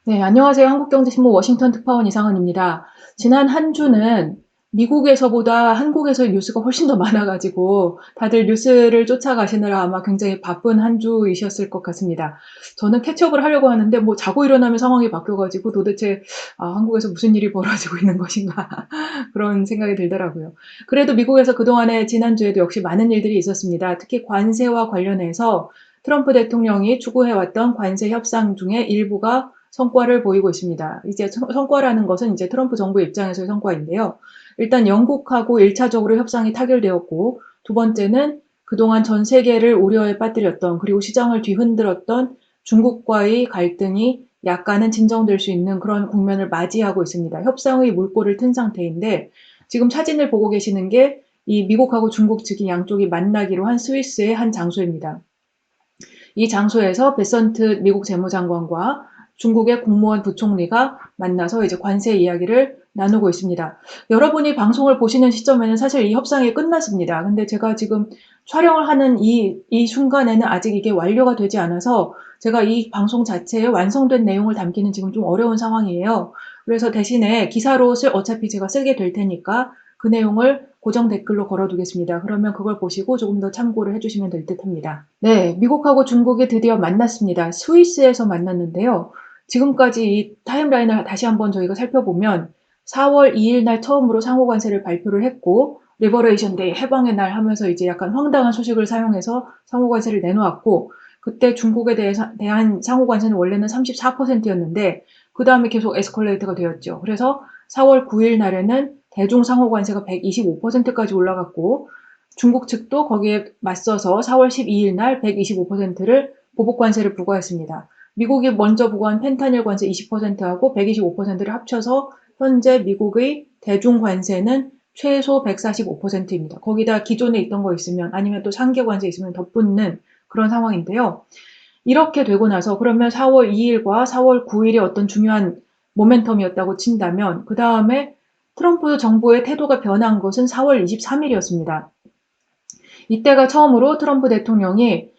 네, 안녕하세요. 한국경제신문 워싱턴 특파원 이상은입니다. 지난 한 주는 미국에서보다 한국에서 뉴스가 훨씬 더 많아가지고 다들 뉴스를 쫓아가시느라 아마 굉장히 바쁜 한 주이셨을 것 같습니다. 저는 캐치업을 하려고 하는데 뭐 자고 일어나면 상황이 바뀌어가지고 도대체 한국에서 무슨 일이 벌어지고 있는 것인가 그런 생각이 들더라고요. 그래도 미국에서 그동안에 지난주에도 역시 많은 일들이 있었습니다. 특히 관세와 관련해서 트럼프 대통령이 추구해왔던 관세 협상 중에 일부가 성과를 보이고 있습니다. 이제 성과라는 것은 이제 트럼프 정부 입장에서의 성과인데요. 일단 영국하고 1차적으로 협상이 타결되었고, 두 번째는 그동안 전 세계를 우려에 빠뜨렸던, 그리고 시장을 뒤흔들었던 중국과의 갈등이 약간은 진정될 수 있는 그런 국면을 맞이하고 있습니다. 협상의 물꼬를 튼 상태인데, 지금 사진을 보고 계시는 게 이 미국하고 중국 측이 양쪽이 만나기로 한 스위스의 한 장소입니다. 이 장소에서 베선트 미국 재무장관과 중국의 국무원 부총리가 만나서 이제 관세 이야기를 나누고 있습니다. 여러분이 방송을 보시는 시점에는 사실 이 협상이 끝났습니다. 근데 제가 지금 촬영을 하는 이 순간에는 아직 이게 완료가 되지 않아서 제가 이 방송 자체에 완성된 내용을 담기는 지금 좀 어려운 상황이에요. 그래서 대신에 기사로 어차피 제가 쓰게 될 테니까 그 내용을 고정 댓글로 걸어두겠습니다. 그러면 그걸 보시고 조금 더 참고를 해주시면 될 듯합니다. 네, 미국하고 중국이 드디어 만났습니다. 스위스에서 만났는데요. 지금까지 이 타임라인을 다시 한번 저희가 살펴보면 4월 2일 날 처음으로 상호관세를 발표를 했고, 리버레이션 데이 해방의 날 하면서 이제 약간 황당한 소식을 사용해서 상호관세를 내놓았고, 그때 중국에 대한 상호관세는 원래는 34%였는데 그 다음에 계속 에스컬레이트가 되었죠. 그래서 4월 9일 날에는 대중 상호관세가 125%까지 올라갔고, 중국 측도 거기에 맞서서 4월 12일 날 125%를 보복관세를 부과했습니다. 미국이 먼저 부과한 펜타닐 관세 20%하고 125%를 합쳐서 현재 미국의 대중 관세는 최소 145%입니다. 거기다 기존에 있던 거 있으면 아니면 또 상계 관세 있으면 덧붙는 그런 상황인데요. 이렇게 되고 나서 그러면 4월 2일과 4월 9일이 어떤 중요한 모멘텀이었다고 친다면 그 다음에 트럼프 정부의 태도가 변한 것은 4월 23일이었습니다. 이때가 처음으로 트럼프 대통령이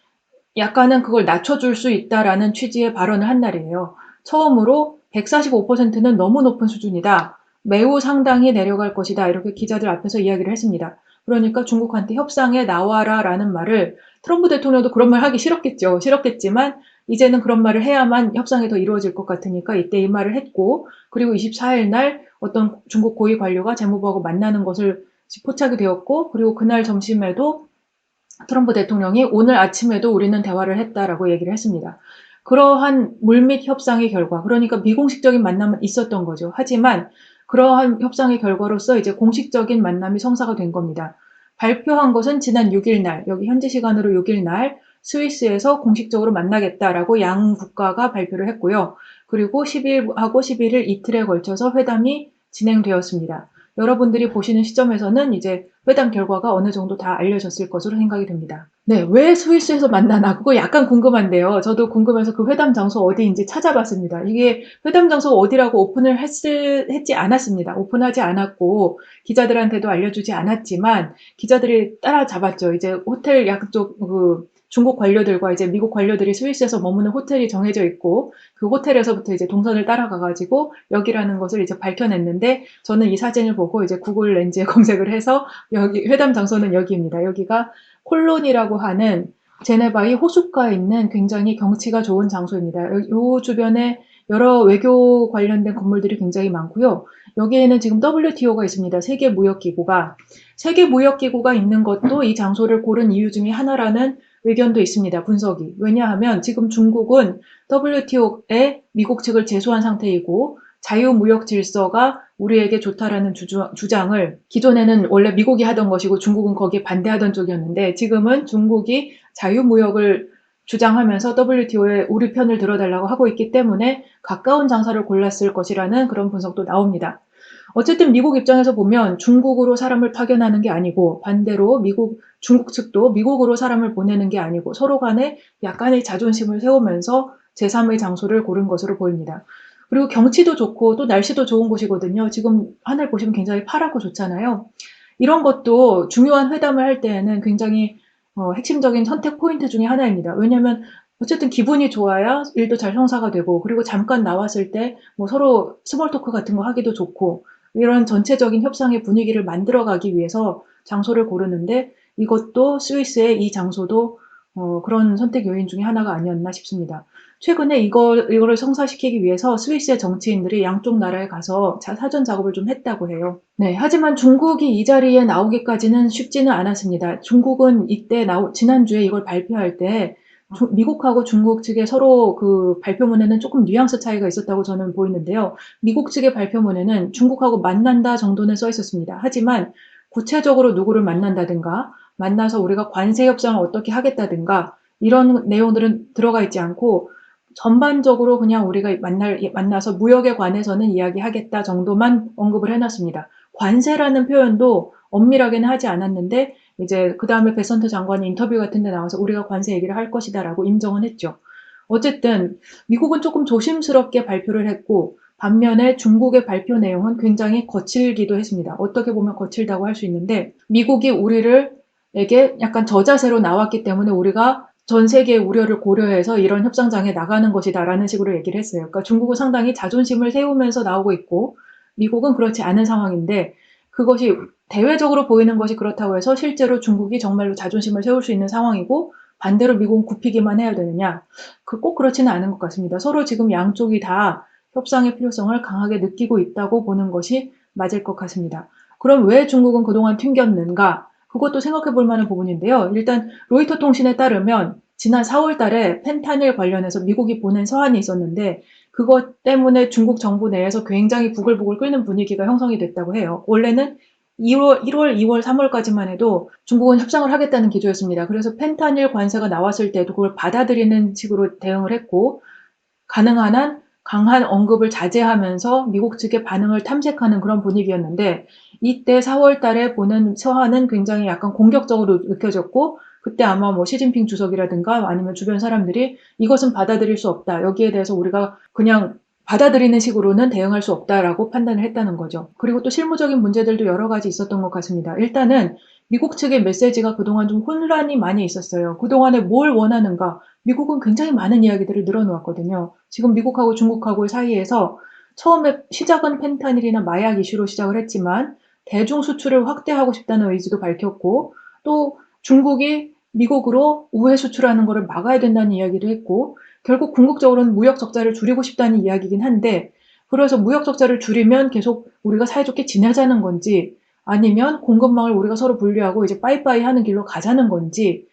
약간은 그걸 낮춰줄 수 있다라는 취지의 발언을 한 날이에요. 처음으로 145%는 너무 높은 수준이다. 매우 상당히 내려갈 것이다. 이렇게 기자들 앞에서 이야기를 했습니다. 그러니까 중국한테 협상에 나와라라는 말을 트럼프 대통령도 그런 말 하기 싫었겠죠. 싫었겠지만 이제는 그런 말을 해야만 협상이 더 이루어질 것 같으니까 이때 이 말을 했고, 그리고 24일 날 어떤 중국 고위 관료가 재무부하고 만나는 것을 포착이 되었고, 그리고 그날 점심에도 트럼프 대통령이 오늘 아침에도 우리는 대화를 했다라고 얘기를 했습니다. 그러한 물밑 협상의 결과, 그러니까 미공식적인 만남은 있었던 거죠. 하지만 그러한 협상의 결과로서 이제 공식적인 만남이 성사가 된 겁니다. 발표한 것은 지난 6일 날, 여기 현지 시간으로 6일 날 스위스에서 공식적으로 만나겠다라고 양 국가가 발표를 했고요. 그리고 10일하고 11일 이틀에 걸쳐서 회담이 진행되었습니다. 여러분들이 보시는 시점에서는 이제 회담 결과가 어느 정도 다 알려졌을 것으로 생각이 됩니다. 네, 왜 스위스에서 만나나? 그거 약간 궁금한데요. 저도 궁금해서 그 회담 장소 어디인지 찾아봤습니다. 이게 회담 장소가 어디라고 오픈을 했지 않았습니다. 오픈하지 않았고, 기자들한테도 알려주지 않았지만, 기자들이 따라잡았죠. 이제 호텔 약쪽, 중국 관료들과 이제 미국 관료들이 스위스에서 머무는 호텔이 정해져 있고, 그 호텔에서부터 이제 동선을 따라가가지고, 여기라는 것을 이제 밝혀냈는데, 저는 이 사진을 보고 이제 구글 렌즈에 검색을 해서 여기 회담 장소는 여기입니다. 여기가 콜론이라고 하는 제네바의 호숫가에 있는 굉장히 경치가 좋은 장소입니다. 이 주변에 여러 외교 관련된 건물들이 굉장히 많고요. 여기에는 지금 WTO가 있습니다. 세계무역기구가. 세계무역기구가 있는 것도 이 장소를 고른 이유 중에 하나라는 의견도 있습니다. 분석이. 왜냐하면 지금 중국은 WTO에 미국 측을 제소한 상태이고 자유무역 질서가 우리에게 좋다라는 주장을 기존에는 원래 미국이 하던 것이고 중국은 거기에 반대하던 쪽이었는데 지금은 중국이 자유무역을 주장하면서 WTO에 우리 편을 들어달라고 하고 있기 때문에 가까운 장사를 골랐을 것이라는 그런 분석도 나옵니다. 어쨌든 미국 입장에서 보면 중국으로 사람을 파견하는 게 아니고 반대로 중국 측도 미국으로 사람을 보내는 게 아니고 서로 간에 약간의 자존심을 세우면서 제3의 장소를 고른 것으로 보입니다. 그리고 경치도 좋고 또 날씨도 좋은 곳이거든요. 지금 하늘 보시면 굉장히 파랗고 좋잖아요. 이런 것도 중요한 회담을 할 때에는 굉장히 핵심적인 선택 포인트 중에 하나입니다. 왜냐하면 어쨌든 기분이 좋아야 일도 잘 성사가 되고, 그리고 잠깐 나왔을 때 뭐 서로 스몰 토크 같은 거 하기도 좋고, 이런 전체적인 협상의 분위기를 만들어 가기 위해서 장소를 고르는데, 이것도 스위스의 이 장소도 그런 선택 요인 중에 하나가 아니었나 싶습니다. 최근에 이거를 성사시키기 위해서 스위스의 정치인들이 양쪽 나라에 가서 사전 작업을 좀 했다고 해요. 네, 하지만 중국이 이 자리에 나오기까지는 쉽지는 않았습니다. 중국은 지난주에 이걸 발표할 때 미국하고 중국 측의 서로 그 발표문에는 조금 뉘앙스 차이가 있었다고 저는 보이는데요. 미국 측의 발표문에는 중국하고 만난다 정도는 써 있었습니다. 하지만 구체적으로 누구를 만난다든가, 만나서 우리가 관세 협상을 어떻게 하겠다든가, 이런 내용들은 들어가 있지 않고, 전반적으로 그냥 우리가 만나서 무역에 관해서는 이야기하겠다 정도만 언급을 해놨습니다. 관세라는 표현도 엄밀하게는 하지 않았는데, 이제 그 다음에 베선트 장관이 인터뷰 같은 데 나와서 우리가 관세 얘기를 할 것이다라고 인정은 했죠. 어쨌든 미국은 조금 조심스럽게 발표를 했고, 반면에 중국의 발표 내용은 굉장히 거칠기도 했습니다. 어떻게 보면 거칠다고 할 수 있는데, 미국이 우리에게 약간 저자세로 나왔기 때문에 우리가 전 세계의 우려를 고려해서 이런 협상장에 나가는 것이다라는 식으로 얘기를 했어요. 그러니까 중국은 상당히 자존심을 세우면서 나오고 있고, 미국은 그렇지 않은 상황인데, 그것이 대외적으로 보이는 것이 그렇다고 해서 실제로 중국이 정말로 자존심을 세울 수 있는 상황이고, 반대로 미국은 굽히기만 해야 되느냐? 꼭 그렇지는 않은 것 같습니다. 서로 지금 양쪽이 다 협상의 필요성을 강하게 느끼고 있다고 보는 것이 맞을 것 같습니다. 그럼 왜 중국은 그동안 튕겼는가? 그것도 생각해 볼 만한 부분인데요. 일단 로이터 통신에 따르면 지난 4월 달에 펜타닐 관련해서 미국이 보낸 서한이 있었는데, 그것 때문에 중국 정부 내에서 굉장히 부글부글 끓는 분위기가 형성이 됐다고 해요. 원래는 1월, 2월, 3월까지만 해도 중국은 협상을 하겠다는 기조였습니다. 그래서 펜타닐 관세가 나왔을 때도 그걸 받아들이는 식으로 대응을 했고, 가능한 한 강한 언급을 자제하면서 미국 측의 반응을 탐색하는 그런 분위기였는데, 이때 4월 달에 보낸 서한은 굉장히 약간 공격적으로 느껴졌고, 그때 아마 뭐 시진핑 주석이라든가 아니면 주변 사람들이 이것은 받아들일 수 없다, 여기에 대해서 우리가 그냥 받아들이는 식으로는 대응할 수 없다라고 판단을 했다는 거죠. 그리고 또 실무적인 문제들도 여러 가지 있었던 것 같습니다. 일단은 미국 측의 메시지가 그동안 좀 혼란이 많이 있었어요. 그동안에 뭘 원하는가, 미국은 굉장히 많은 이야기들을 늘어놓았거든요. 지금 미국하고 중국하고의 사이에서 처음에 시작은 펜타닐이나 마약 이슈로 시작을 했지만, 대중 수출을 확대하고 싶다는 의지도 밝혔고, 또 중국이 미국으로 우회 수출하는 것을 막아야 된다는 이야기도 했고, 결국 궁극적으로는 무역 적자를 줄이고 싶다는 이야기긴 한데, 그래서 무역 적자를 줄이면 계속 우리가 사이좋게 지내자는 건지, 아니면 공급망을 우리가 서로 분리하고 이제 빠이빠이 하는 길로 가자는 건지,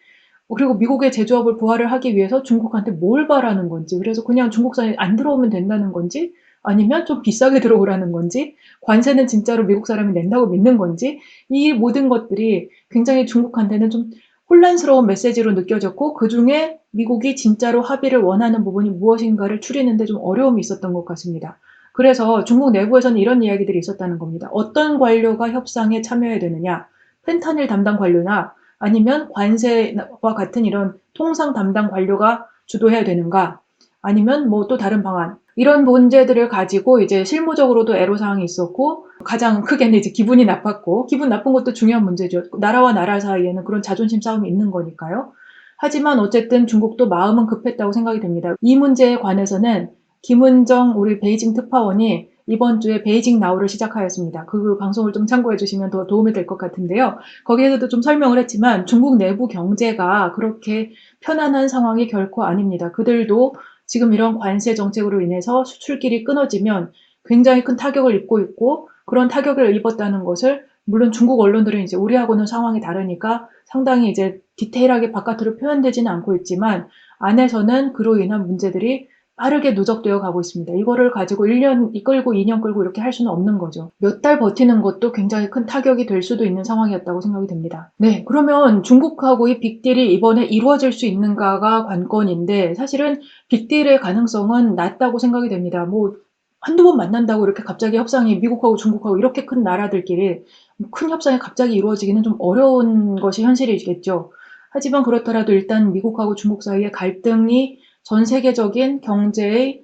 그리고 미국의 제조업을 부활을 하기 위해서 중국한테 뭘 바라는 건지, 그래서 그냥 중국산이 안 들어오면 된다는 건지, 아니면 좀 비싸게 들어오라는 건지, 관세는 진짜로 미국 사람이 낸다고 믿는 건지, 이 모든 것들이 굉장히 중국한테는 좀 혼란스러운 메시지로 느껴졌고, 그중에 미국이 진짜로 합의를 원하는 부분이 무엇인가를 추리는데 좀 어려움이 있었던 것 같습니다. 그래서 중국 내부에서는 이런 이야기들이 있었다는 겁니다. 어떤 관료가 협상에 참여해야 되느냐, 펜타닐 담당 관료나 아니면 관세와 같은 이런 통상 담당 관료가 주도해야 되는가? 아니면 뭐 또 다른 방안. 이런 문제들을 가지고 이제 실무적으로도 애로사항이 있었고, 가장 크게는 이제 기분이 나빴고, 기분 나쁜 것도 중요한 문제죠. 나라와 나라 사이에는 그런 자존심 싸움이 있는 거니까요. 하지만 어쨌든 중국도 마음은 급했다고 생각이 됩니다. 이 문제에 관해서는 김은정 우리 베이징 특파원이 이번 주에 베이징 나우를 시작하였습니다. 그 방송을 좀 참고해 주시면 더 도움이 될 것 같은데요. 거기에서도 좀 설명을 했지만 중국 내부 경제가 그렇게 편안한 상황이 결코 아닙니다. 그들도 지금 이런 관세 정책으로 인해서 수출길이 끊어지면 굉장히 큰 타격을 입고 있고, 그런 타격을 입었다는 것을 물론 중국 언론들은 이제 우리하고는 상황이 다르니까 상당히 이제 디테일하게 바깥으로 표현되지는 않고 있지만, 안에서는 그로 인한 문제들이 빠르게 누적되어 가고 있습니다. 이거를 가지고 1년 끌고 2년 끌고 이렇게 할 수는 없는 거죠. 몇 달 버티는 것도 굉장히 큰 타격이 될 수도 있는 상황이었다고 생각이 됩니다. 네, 그러면 중국하고 이 빅딜이 이번에 이루어질 수 있는가가 관건인데, 사실은 빅딜의 가능성은 낮다고 생각이 됩니다. 뭐 한두 번 만난다고 이렇게 갑자기 협상이 미국하고 중국하고 이렇게 큰 나라들끼리 큰 협상이 갑자기 이루어지기는 좀 어려운 것이 현실이겠죠. 하지만 그렇더라도 일단 미국하고 중국 사이의 갈등이 전 세계적인 경제에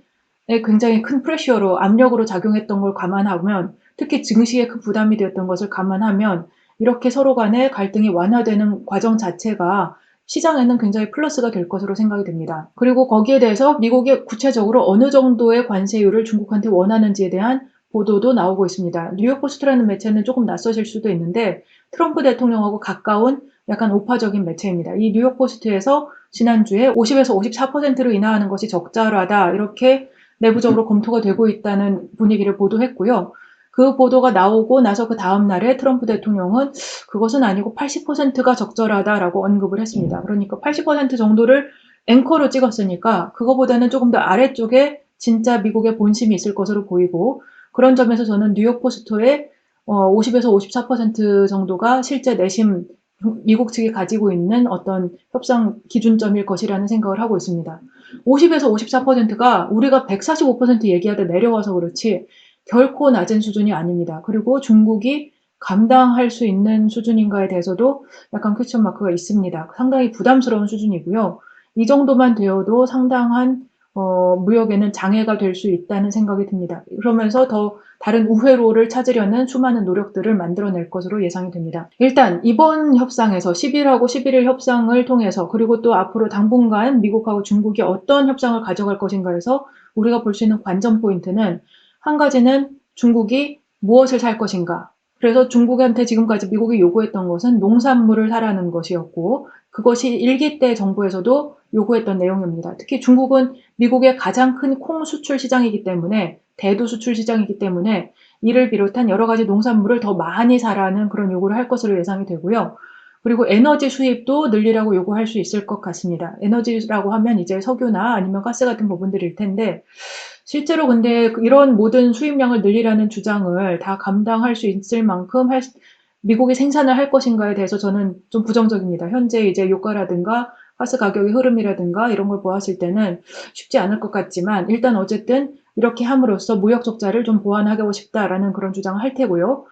굉장히 큰 프레셔로, 압력으로 작용했던 걸 감안하면, 특히 증시에 큰 부담이 되었던 것을 감안하면, 이렇게 서로 간의 갈등이 완화되는 과정 자체가 시장에는 굉장히 플러스가 될 것으로 생각이 됩니다. 그리고 거기에 대해서 미국이 구체적으로 어느 정도의 관세율을 중국한테 원하는지에 대한 보도도 나오고 있습니다. 뉴욕포스트라는 매체는 조금 낯서실 수도 있는데 트럼프 대통령하고 가까운 약간 우파적인 매체입니다. 이 뉴욕포스트에서 지난주에 50에서 54%로 인하하는 것이 적절하다 이렇게 내부적으로 검토가 되고 있다는 분위기를 보도했고요. 그 보도가 나오고 나서 그 다음 날에 트럼프 대통령은 그것은 아니고 80%가 적절하다라고 언급을 했습니다. 그러니까 80% 정도를 앵커로 찍었으니까 그거보다는 조금 더 아래쪽에 진짜 미국의 본심이 있을 것으로 보이고 그런 점에서 저는 뉴욕포스트의 50에서 54% 정도가 실제 내심 미국 측이 가지고 있는 어떤 협상 기준점일 것이라는 생각을 하고 있습니다. 50에서 54%가 우리가 145% 얘기하다 내려와서 그렇지 결코 낮은 수준이 아닙니다. 그리고 중국이 감당할 수 있는 수준인가에 대해서도 약간 퀘스천 마크가 있습니다. 상당히 부담스러운 수준이고요. 이 정도만 되어도 상당한 무역에는 장애가 될 수 있다는 생각이 듭니다. 그러면서 더 다른 우회로를 찾으려는 수많은 노력들을 만들어낼 것으로 예상이 됩니다. 일단 이번 협상에서 10일하고 11일 협상을 통해서 그리고 또 앞으로 당분간 미국하고 중국이 어떤 협상을 가져갈 것인가에서 우리가 볼 수 있는 관전 포인트는 한 가지는 중국이 무엇을 살 것인가. 그래서 중국한테 지금까지 미국이 요구했던 것은 농산물을 사라는 것이었고 그것이 일기 때 정부에서도 요구했던 내용입니다. 특히 중국은 미국의 가장 큰 콩 수출 시장이기 때문에 대두 수출 시장이기 때문에 이를 비롯한 여러 가지 농산물을 더 많이 사라는 그런 요구를 할 것으로 예상이 되고요. 그리고 에너지 수입도 늘리라고 요구할 수 있을 것 같습니다. 에너지라고 하면 이제 석유나 아니면 가스 같은 부분들일 텐데 실제로 근데 이런 모든 수입량을 늘리라는 주장을 다 감당할 수 있을 만큼 미국이 생산을 할 것인가에 대해서 저는 좀 부정적입니다. 현재 이제 유가라든가 가스 가격의 흐름이라든가 이런 걸 보았을 때는 쉽지 않을 것 같지만 일단 어쨌든 이렇게 함으로써 무역 적자를 좀 보완하고 싶다라는 그런 주장을 할 테고요.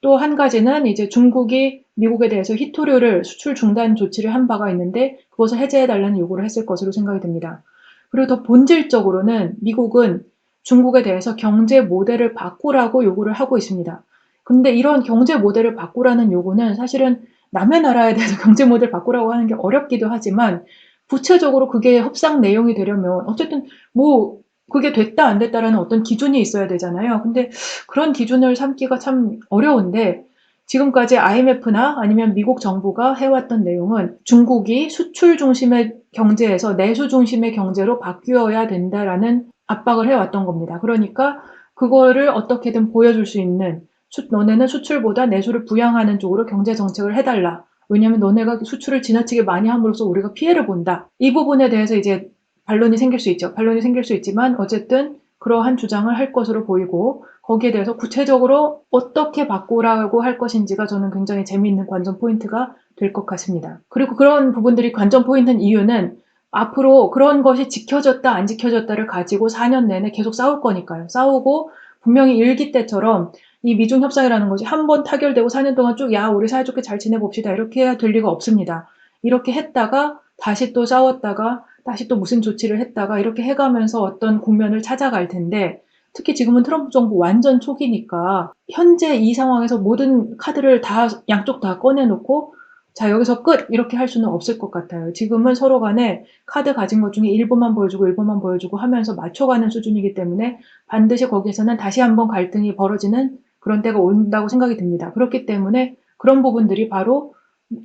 또 한 가지는 이제 중국이 미국에 대해서 희토류를 수출 중단 조치를 한 바가 있는데 그것을 해제해달라는 요구를 했을 것으로 생각이 됩니다. 그리고 더 본질적으로는 미국은 중국에 대해서 경제 모델을 바꾸라고 요구를 하고 있습니다. 근데 이런 경제 모델을 바꾸라는 요구는 사실은 남의 나라에 대해서 경제 모델 바꾸라고 하는 게 어렵기도 하지만 구체적으로 그게 협상 내용이 되려면 어쨌든 뭐 그게 됐다 안 됐다라는 어떤 기준이 있어야 되잖아요. 근데 그런 기준을 삼기가 참 어려운데 지금까지 IMF나 아니면 미국 정부가 해왔던 내용은 중국이 수출 중심의 경제에서 내수 중심의 경제로 바뀌어야 된다라는 압박을 해왔던 겁니다. 그러니까 그거를 어떻게든 보여줄 수 있는 너네는 수출보다 내수를 부양하는 쪽으로 경제 정책을 해달라. 왜냐하면 너네가 수출을 지나치게 많이 함으로써 우리가 피해를 본다. 이 부분에 대해서 이제 반론이 생길 수 있죠. 반론이 생길 수 있지만 어쨌든 그러한 주장을 할 것으로 보이고 거기에 대해서 구체적으로 어떻게 바꾸라고 할 것인지가 저는 굉장히 재미있는 관전 포인트가 될 것 같습니다. 그리고 그런 부분들이 관전 포인트인 이유는 앞으로 그런 것이 지켜졌다 안 지켜졌다를 가지고 4년 내내 계속 싸울 거니까요. 싸우고 분명히 일기 때처럼 이 미중 협상이라는 것이 한 번 타결되고 4년 동안 쭉 야 우리 사이좋게 잘 지내봅시다 이렇게 해야 될 리가 없습니다. 이렇게 했다가 다시 또 싸웠다가 다시 또 무슨 조치를 했다가 이렇게 해가면서 어떤 국면을 찾아갈 텐데 특히 지금은 트럼프 정부 완전 초기니까 현재 이 상황에서 모든 카드를 다 양쪽 다 꺼내놓고 자 여기서 끝 이렇게 할 수는 없을 것 같아요. 지금은 서로 간에 카드 가진 것 중에 일부만 보여주고 일부만 보여주고 하면서 맞춰가는 수준이기 때문에 반드시 거기에서는 다시 한번 갈등이 벌어지는 그런 때가 온다고 생각이 듭니다. 그렇기 때문에 그런 부분들이 바로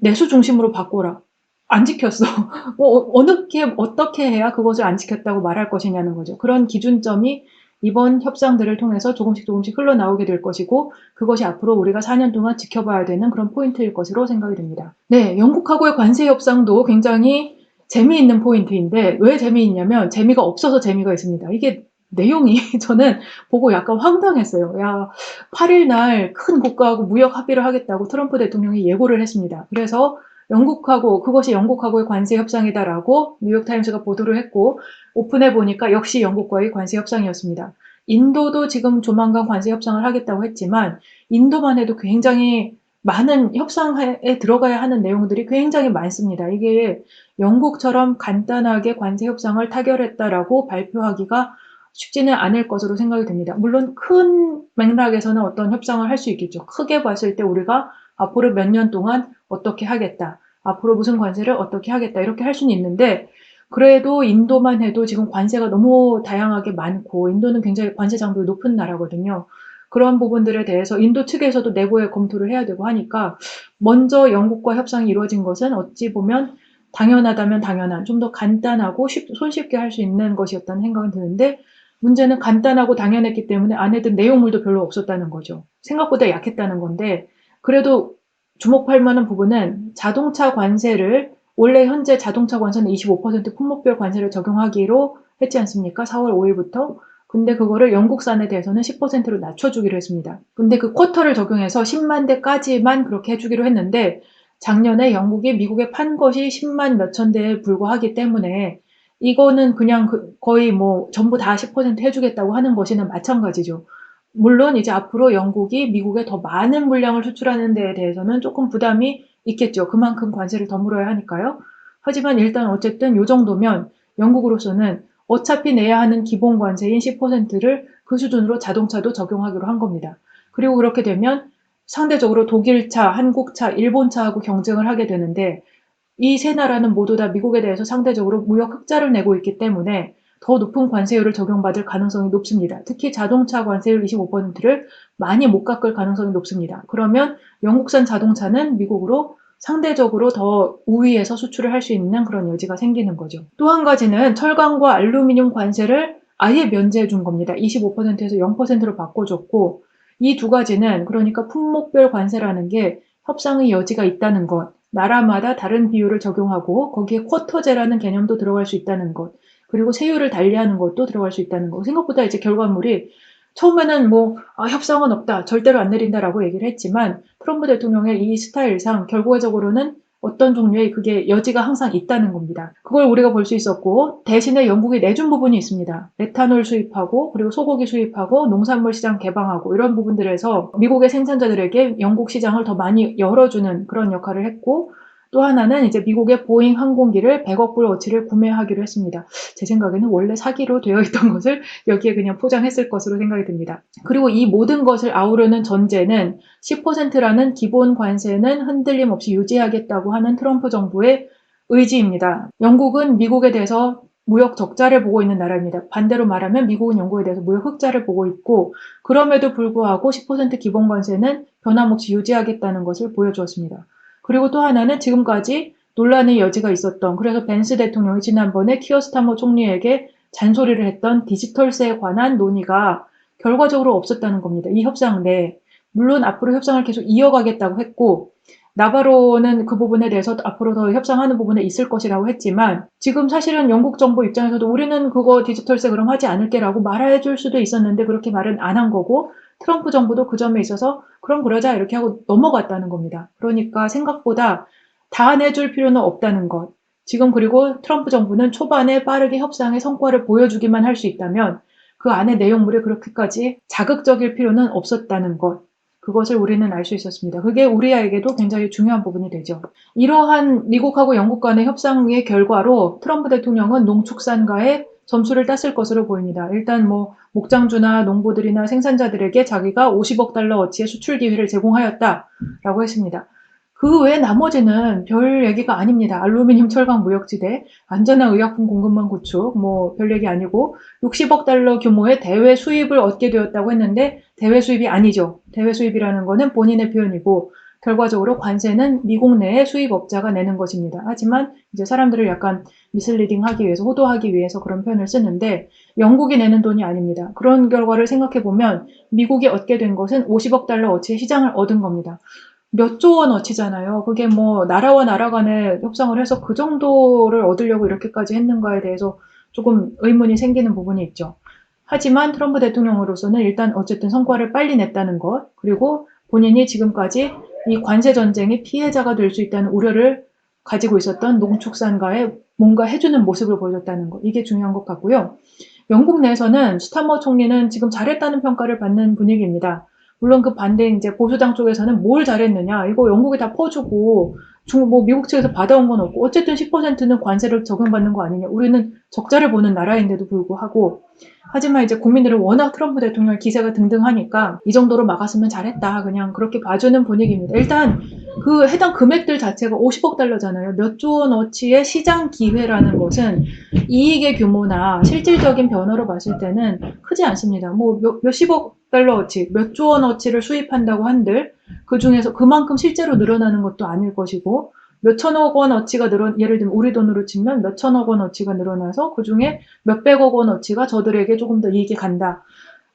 내수 중심으로 바꿔라. 안 지켰어. 어떻게 해야 그것을 안 지켰다고 말할 것이냐는 거죠. 그런 기준점이 이번 협상들을 통해서 조금씩 흘러나오게 될 것이고 그것이 앞으로 우리가 4년 동안 지켜봐야 되는 그런 포인트일 것으로 생각이 됩니다. 네, 영국하고의 관세 협상도 굉장히 재미있는 포인트인데 왜 재미있냐면 재미가 없어서 재미가 있습니다. 이게 내용이 저는 보고 약간 황당했어요. 야, 8일 날 큰 국가하고 무역 합의를 하겠다고 트럼프 대통령이 예고를 했습니다. 그래서 그것이 영국하고의 관세 협상이다라고 뉴욕타임스가 보도를 했고 오픈해 보니까 역시 영국과의 관세 협상이었습니다. 인도도 지금 조만간 관세 협상을 하겠다고 했지만 인도만 해도 굉장히 많은 협상에 들어가야 하는 내용들이 굉장히 많습니다. 이게 영국처럼 간단하게 관세 협상을 타결했다라고 발표하기가 쉽지는 않을 것으로 생각이 됩니다. 물론 큰 맥락에서는 어떤 협상을 할 수 있겠죠. 크게 봤을 때 우리가 앞으로 몇 년 동안 어떻게 하겠다. 앞으로 무슨 관세를 어떻게 하겠다 이렇게 할 수는 있는데 그래도 인도만 해도 지금 관세가 너무 다양하게 많고 인도는 굉장히 관세 장벽이 높은 나라거든요. 그런 부분들에 대해서 인도 측에서도 내부에 검토를 해야 되고 하니까 먼저 영국과 협상이 이루어진 것은 어찌 보면 당연하다면 당연한 좀 더 간단하고 손쉽게 할 수 있는 것이었다는 생각이 드는데 문제는 간단하고 당연했기 때문에 안에 든 내용물도 별로 없었다는 거죠. 생각보다 약했다는 건데 그래도 주목할 만한 부분은 자동차 관세를 원래 현재 자동차 관세는 25% 품목별 관세를 적용하기로 했지 않습니까? 4월 5일부터. 근데 그거를 영국산에 대해서는 10%로 낮춰주기로 했습니다. 근데 그 쿼터를 적용해서 10만 대까지만 그렇게 해주기로 했는데 작년에 영국이 미국에 판 것이 10만 몇천 대에 불과하기 때문에 이거는 그냥 거의 뭐 전부 다 10% 해주겠다고 하는 것이나 마찬가지죠. 물론 이제 앞으로 영국이 미국에 더 많은 물량을 수출하는 데에 대해서는 조금 부담이 있겠죠. 그만큼 관세를 더 물어야 하니까요. 하지만 일단 어쨌든 요 정도면 영국으로서는 어차피 내야 하는 기본 관세인 10%를 그 수준으로 자동차도 적용하기로 한 겁니다. 그리고 그렇게 되면 상대적으로 독일차, 한국차, 일본차하고 경쟁을 하게 되는데 이 세 나라는 모두 다 미국에 대해서 상대적으로 무역 흑자를 내고 있기 때문에 더 높은 관세율을 적용받을 가능성이 높습니다. 특히 자동차 관세율 25%를 많이 못 깎을 가능성이 높습니다. 그러면 영국산 자동차는 미국으로 상대적으로 더 우위에서 수출을 할 수 있는 그런 여지가 생기는 거죠. 또 한 가지는 철강과 알루미늄 관세를 아예 면제해 준 겁니다. 25%에서 0%로 바꿔줬고 이 두 가지는 그러니까 품목별 관세라는 게 협상의 여지가 있다는 것, 나라마다 다른 비율을 적용하고 거기에 쿼터제라는 개념도 들어갈 수 있다는 것, 그리고 세율을 달리하는 것도 들어갈 수 있다는 것. 생각보다 이제 결과물이 처음에는 협상은 없다, 절대로 안 내린다라고 얘기를 했지만 트럼프 대통령의 이 스타일상 결과적으로는 어떤 종류의 그게 여지가 항상 있다는 겁니다. 그걸 우리가 볼 수 있었고 대신에 영국이 내준 부분이 있습니다. 에탄올 수입하고 그리고 소고기 수입하고 농산물 시장 개방하고 이런 부분들에서 미국의 생산자들에게 영국 시장을 더 많이 열어주는 그런 역할을 했고 또 하나는 이제 미국의 보잉 항공기를 100억 불어치를 구매하기로 했습니다. 제 생각에는 원래 사기로 되어 있던 것을 여기에 그냥 포장했을 것으로 생각이 듭니다. 그리고 이 모든 것을 아우르는 전제는 10%라는 기본 관세는 흔들림 없이 유지하겠다고 하는 트럼프 정부의 의지입니다. 영국은 미국에 대해서 무역 적자를 보고 있는 나라입니다. 반대로 말하면 미국은 영국에 대해서 무역 흑자를 보고 있고 그럼에도 불구하고 10% 기본 관세는 변함없이 유지하겠다는 것을 보여주었습니다. 그리고 또 하나는 지금까지 논란의 여지가 있었던 그래서 벤스 대통령이 지난번에 키어 스타머 총리에게 잔소리를 했던 디지털세에 관한 논의가 결과적으로 없었다는 겁니다. 이 협상 내에. 물론 앞으로 협상을 계속 이어가겠다고 했고 나바로는 그 부분에 대해서 앞으로 더 협상하는 부분에 있을 것이라고 했지만 지금 사실은 영국 정부 입장에서도 우리는 그거 디지털세 그럼 하지 않을게라고 말해줄 수도 있었는데 그렇게 말은 안 한 거고 트럼프 정부도 그 점에 있어서 그럼 그러자 이렇게 하고 넘어갔다는 겁니다. 그러니까 생각보다 다 내줄 필요는 없다는 것. 지금 그리고 트럼프 정부는 초반에 빠르게 협상의 성과를 보여주기만 할 수 있다면 그 안의 내용물이 그렇게까지 자극적일 필요는 없었다는 것. 그것을 우리는 알 수 있었습니다. 그게 우리에게도 굉장히 중요한 부분이 되죠. 이러한 미국하고 영국 간의 협상의 결과로 트럼프 대통령은 농축산가에 점수를 땄을 것으로 보입니다. 일단 목장주나 농부들이나 생산자들에게 자기가 50억 달러어치의 수출 기회를 제공하였다라고 했습니다. 그 외 나머지는 별 얘기가 아닙니다. 알루미늄 철강 무역지대, 안전한 의약품 공급망 구축, 별 얘기 아니고 60억 달러 규모의 대외 수입을 얻게 되었다고 했는데 대외 수입이 아니죠. 대외 수입이라는 거는 본인의 표현이고 결과적으로 관세는 미국 내의 수입업자가 내는 것입니다. 하지만 이제 사람들을 약간 미슬리딩하기 위해서 호도하기 위해서 그런 표현을 쓰는데 영국이 내는 돈이 아닙니다. 그런 결과를 생각해 보면 미국이 얻게 된 것은 50억 달러어치의 시장을 얻은 겁니다. 몇 조 원어치잖아요. 그게 나라와 나라 간에 협상을 해서 그 정도를 얻으려고 이렇게까지 했는가에 대해서 조금 의문이 생기는 부분이 있죠. 하지만 트럼프 대통령으로서는 일단 어쨌든 성과를 빨리 냈다는 것, 그리고 본인이 지금까지 이 관세 전쟁의 피해자가 될 수 있다는 우려를 가지고 있었던 농축산가에 뭔가 해주는 모습을 보여줬다는 것, 이게 중요한 것 같고요. 영국 내에서는 스타머 총리는 지금 잘했다는 평가를 받는 분위기입니다. 물론 그 반대인 이제 보수당 쪽에서는 뭘 잘했느냐, 이거 영국이 다 퍼주고 미국 측에서 받아온 건 없고 어쨌든 10%는 관세를 적용받는 거 아니냐, 우리는 적자를 보는 나라인데도 불구하고. 하지만 이제 국민들은 워낙 트럼프 대통령 기세가 등등하니까 이 정도로 막았으면 잘했다, 그냥 그렇게 봐주는 분위기입니다. 일단 그 해당 금액들 자체가 50억 달러잖아요. 몇 조 원어치의 시장 기회라는 것은 이익의 규모나 실질적인 변화로 봤을 때는 크지 않습니다. 뭐 몇십억 달러어치, 몇 조 원어치를 수입한다고 한들 그 중에서 그만큼 실제로 늘어나는 것도 아닐 것이고, 몇천억 원어치가 예를 들면 우리 돈으로 치면 몇천억 원어치가 늘어나서 그 중에 몇백억 원어치가 저들에게 조금 더 이익이 간다.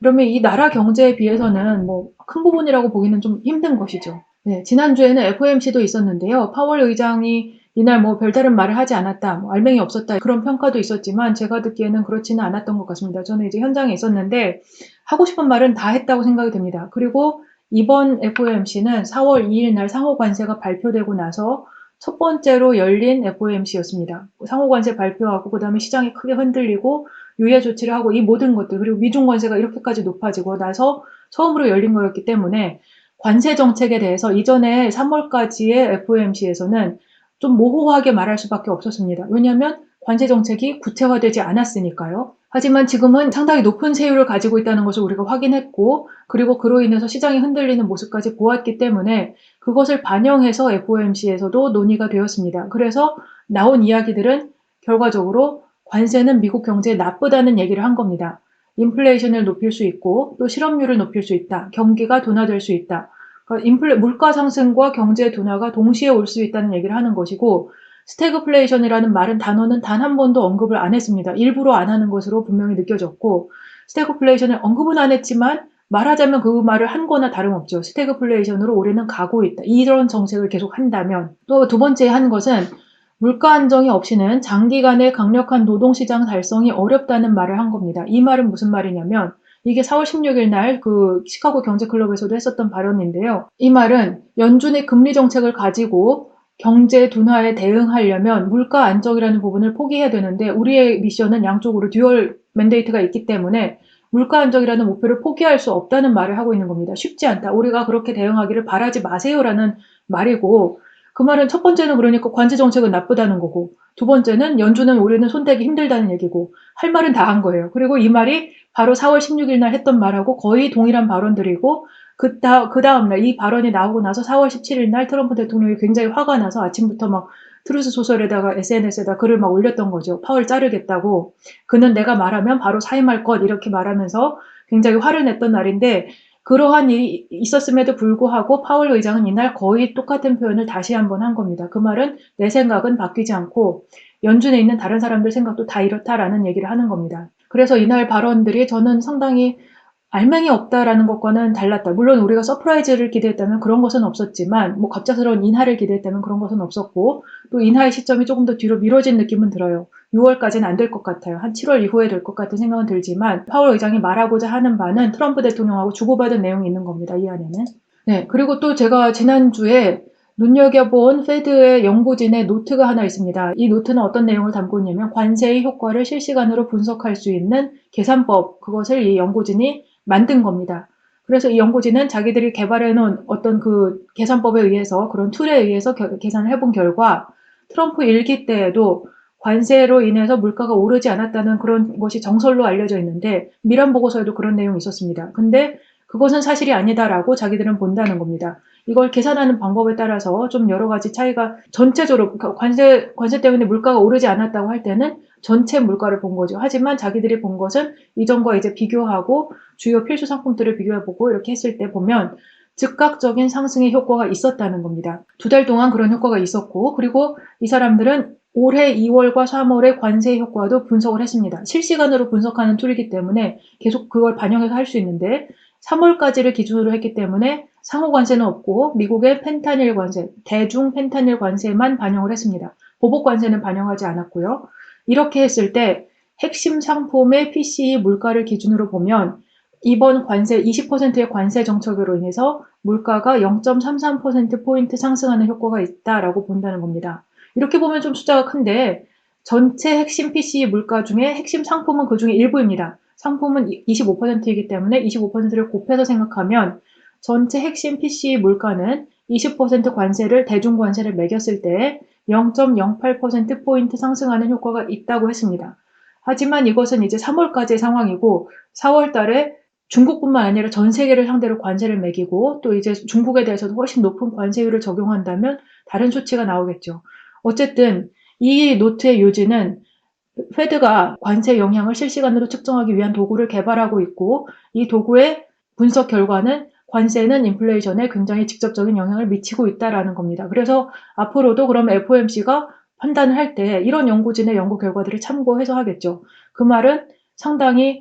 그러면 이 나라 경제에 비해서는 뭐 큰 부분이라고 보기는 좀 힘든 것이죠. 네, 지난주에는 FOMC도 있었는데요. 파월 의장이 이날 뭐 별다른 말을 하지 않았다, 뭐 알맹이 없었다, 그런 평가도 있었지만 제가 듣기에는 그렇지는 않았던 것 같습니다. 저는 이제 현장에 있었는데 하고 싶은 말은 다 했다고 생각이 됩니다. 그리고 이번 FOMC는 4월 2일 날 상호관세가 발표되고 나서 첫 번째로 열린 FOMC였습니다. 상호관세 발표하고 그다음에 시장이 크게 흔들리고 유예 조치를 하고 이 모든 것들, 그리고 미중 관세가 이렇게까지 높아지고 나서 처음으로 열린 거였기 때문에 관세 정책에 대해서 이전에 3월까지의 FOMC에서는 좀 모호하게 말할 수밖에 없었습니다. 왜냐하면 관세 정책이 구체화되지 않았으니까요. 하지만 지금은 상당히 높은 세율을 가지고 있다는 것을 우리가 확인했고, 그리고 그로 인해서 시장이 흔들리는 모습까지 보았기 때문에 그것을 반영해서 FOMC에서도 논의가 되었습니다. 그래서 나온 이야기들은 결과적으로 관세는 미국 경제에 나쁘다는 얘기를 한 겁니다. 인플레이션을 높일 수 있고 또 실업률을 높일 수 있다. 경기가 둔화될 수 있다. 그러니까 물가 상승과 경제 둔화가 동시에 올 수 있다는 얘기를 하는 것이고, 스태그플레이션이라는 단어는 단 한 번도 언급을 안 했습니다. 일부러 안 하는 것으로 분명히 느껴졌고, 스태그플레이션을 언급은 안 했지만 말하자면 그 말을 한 거나 다름없죠. 스태그플레이션으로 올해는 가고 있다, 이런 정책을 계속 한다면. 또 두 번째 한 것은 물가 안정이 없이는 장기간의 강력한 노동시장 달성이 어렵다는 말을 한 겁니다. 이 말은 무슨 말이냐면 이게 4월 16일 날 그 시카고 경제클럽에서도 했었던 발언인데요. 이 말은 연준의 금리 정책을 가지고 경제 둔화에 대응하려면 물가 안정이라는 부분을 포기해야 되는데 우리의 미션은 양쪽으로 듀얼 맨데이트가 있기 때문에 물가 안정이라는 목표를 포기할 수 없다는 말을 하고 있는 겁니다. 쉽지 않다, 우리가 그렇게 대응하기를 바라지 마세요라는 말이고, 그 말은 첫 번째는 그러니까 관세 정책은 나쁘다는 거고, 두 번째는 연준은 올해는 손대기 힘들다는 얘기고, 할 말은 다 한 거예요. 그리고 이 말이 바로 4월 16일 날 했던 말하고 거의 동일한 발언들이고, 그 다음 날 이 발언이 나오고 나서 4월 17일 날 트럼프 대통령이 굉장히 화가 나서 아침부터 막 트루스 소설에다가 SNS에다 글을 막 올렸던 거죠. 파월 자르겠다고. 그는 내가 말하면 바로 사임할 것, 이렇게 말하면서 굉장히 화를 냈던 날인데, 그러한 일이 있었음에도 불구하고 파월 의장은 이날 거의 똑같은 표현을 다시 한번 한 겁니다. 그 말은 내 생각은 바뀌지 않고 연준에 있는 다른 사람들 생각도 다 이렇다라는 얘기를 하는 겁니다. 그래서 이날 발언들이 저는 상당히 알맹이 없다라는 것과는 달랐다. 물론 우리가 서프라이즈를 기대했다면 그런 것은 없었지만, 뭐 갑작스러운 인하를 기대했다면 그런 것은 없었고, 또 인하의 시점이 조금 더 뒤로 미뤄진 느낌은 들어요. 6월까지는 안 될 것 같아요. 한 7월 이후에 될 것 같은 생각은 들지만, 파월 의장이 말하고자 하는 바는 트럼프 대통령하고 주고받은 내용이 있는 겁니다, 이 안에는. 네, 그리고 또 제가 지난주에 눈여겨본 페드의 연구진의 노트가 하나 있습니다. 이 노트는 어떤 내용을 담고 있냐면 관세의 효과를 실시간으로 분석할 수 있는 계산법, 그것을 이 연구진이 만든 겁니다. 그래서 이 연구진은 자기들이 개발해 놓은 어떤 그 계산법에 의해서, 그런 툴에 의해서 계산을 해본 결과 트럼프 일기 때에도 관세로 인해서 물가가 오르지 않았다는 그런 것이 정설로 알려져 있는데, 미란 보고서에도 그런 내용이 있었습니다. 근데 그것은 사실이 아니다라고 자기들은 본다는 겁니다. 이걸 계산하는 방법에 따라서 좀 여러 가지 차이가, 전체적으로 관세 때문에 물가가 오르지 않았다고 할 때는 전체 물가를 본 거죠. 하지만 자기들이 본 것은 이전과 이제 비교하고 주요 필수 상품들을 비교해보고 이렇게 했을 때 보면 즉각적인 상승의 효과가 있었다는 겁니다. 2달 동안 그런 효과가 있었고, 그리고 이 사람들은 올해 2월과 3월의 관세 효과도 분석을 했습니다. 실시간으로 분석하는 툴이기 때문에 계속 그걸 반영해서 할 수 있는데, 3월까지를 기준으로 했기 때문에 상호 관세는 없고 미국의 펜타닐 관세, 대중 펜타닐 관세만 반영을 했습니다. 보복 관세는 반영하지 않았고요. 이렇게 했을 때 핵심 상품의 PCE 물가를 기준으로 보면 이번 관세 20%의 관세 정책으로 인해서 물가가 0.33%포인트 상승하는 효과가 있다라고 본다는 겁니다. 이렇게 보면 좀 숫자가 큰데 전체 핵심 PCE 물가 중에 핵심 상품은 그 중에 일부입니다. 상품은 25%이기 때문에 25%를 곱해서 생각하면 전체 핵심 PC 물가는 20% 관세를 대중 관세를 매겼을 때 0.08%포인트 상승하는 효과가 있다고 했습니다. 하지만 이것은 이제 3월까지의 상황이고 4월 달에 중국뿐만 아니라 전 세계를 상대로 관세를 매기고 또 이제 중국에 대해서도 훨씬 높은 관세율을 적용한다면 다른 수치가 나오겠죠. 어쨌든 이 노트의 요지는 페드가 관세 영향을 실시간으로 측정하기 위한 도구를 개발하고 있고 이 도구의 분석 결과는 관세는 인플레이션에 굉장히 직접적인 영향을 미치고 있다라는 겁니다. 그래서 앞으로도 그럼 FOMC가 판단을 할 때 이런 연구진의 연구 결과들을 참고해서 하겠죠. 그 말은 상당히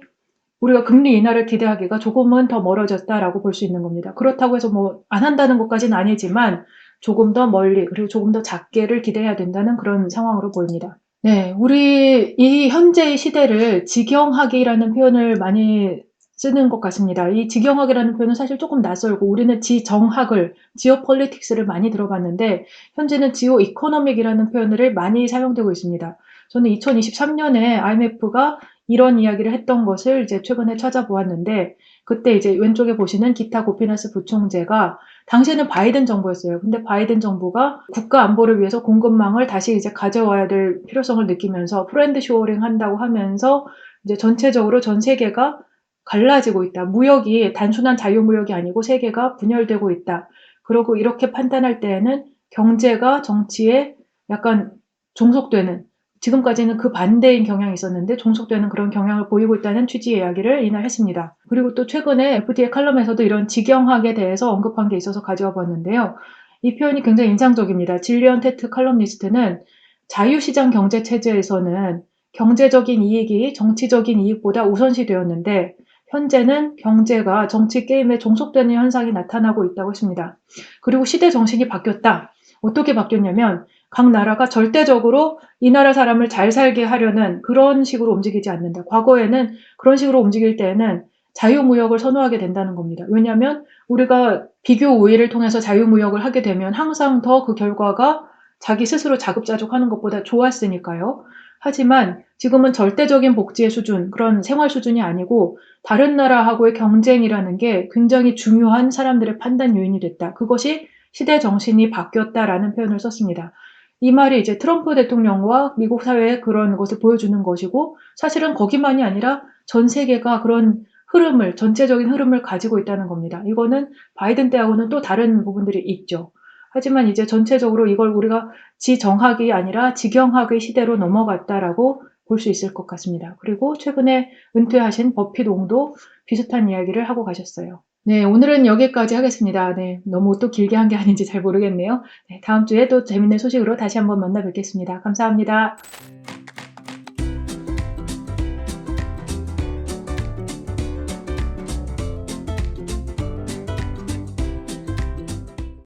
우리가 금리 인하를 기대하기가 조금은 더 멀어졌다라고 볼 수 있는 겁니다. 그렇다고 해서 뭐 안 한다는 것까지는 아니지만 조금 더 멀리 그리고 조금 더 작게를 기대해야 된다는 그런 상황으로 보입니다. 네, 우리 이 현재의 시대를 직영하기라는 표현을 많이 쓰는 것 같습니다. 이 직영하기라는 표현은 사실 조금 낯설고 우리는 지정학을, 지오폴리틱스를 많이 들어봤는데 현재는 지오이코노믹이라는 표현을 많이 사용되고 있습니다. 저는 2023년에 IMF가 이런 이야기를 했던 것을 이제 최근에 찾아보았는데 그때 이제 왼쪽에 보시는 기타 고피나스 부총재가 당시에는 바이든 정부였어요. 근데 바이든 정부가 국가 안보를 위해서 공급망을 다시 이제 가져와야 될 필요성을 느끼면서 프렌드 쇼어링 한다고 하면서 이제 전체적으로 전 세계가 갈라지고 있다. 무역이 단순한 자유무역이 아니고 세계가 분열되고 있다. 그리고 이렇게 판단할 때에는 경제가 정치에 약간 종속되는 지금까지는 그 반대인 경향이 있었는데 종속되는 그런 경향을 보이고 있다는 취지의 이야기를 이날 했습니다. 그리고 또 최근에 FT의 칼럼에서도 이런 직영학에 대해서 언급한 게 있어서 가져와 봤는데요. 이 표현이 굉장히 인상적입니다. 질리언 테트 칼럼니스트는 자유시장 경제 체제에서는 경제적인 이익이 정치적인 이익보다 우선시되었는데 현재는 경제가 정치 게임에 종속되는 현상이 나타나고 있다고 했습니다. 그리고 시대 정신이 바뀌었다. 어떻게 바뀌었냐면 각 나라가 절대적으로 이 나라 사람을 잘 살게 하려는 그런 식으로 움직이지 않는다. 과거에는 그런 식으로 움직일 때에는 자유무역을 선호하게 된다는 겁니다. 왜냐하면 우리가 비교 우위를 통해서 자유무역을 하게 되면 항상 더 그 결과가 자기 스스로 자급자족하는 것보다 좋았으니까요. 하지만 지금은 절대적인 복지의 수준, 그런 생활 수준이 아니고 다른 나라하고의 경쟁이라는 게 굉장히 중요한 사람들의 판단 요인이 됐다. 그것이 시대 정신이 바뀌었다라는 표현을 썼습니다. 이 말이 이제 트럼프 대통령과 미국 사회의 그런 것을 보여주는 것이고 사실은 거기만이 아니라 전 세계가 그런 흐름을 전체적인 흐름을 가지고 있다는 겁니다. 이거는 바이든 때하고는 또 다른 부분들이 있죠. 하지만 이제 전체적으로 이걸 우리가 지정학이 아니라 지경학의 시대로 넘어갔다라고 볼 수 있을 것 같습니다. 그리고 최근에 은퇴하신 버핏 옹도 비슷한 이야기를 하고 가셨어요. 네, 오늘은 여기까지 하겠습니다. 네, 너무 또 길게 한 게 아닌지 잘 모르겠네요. 네, 다음 주에 또 재밌는 소식으로 다시 한번 만나 뵙겠습니다. 감사합니다.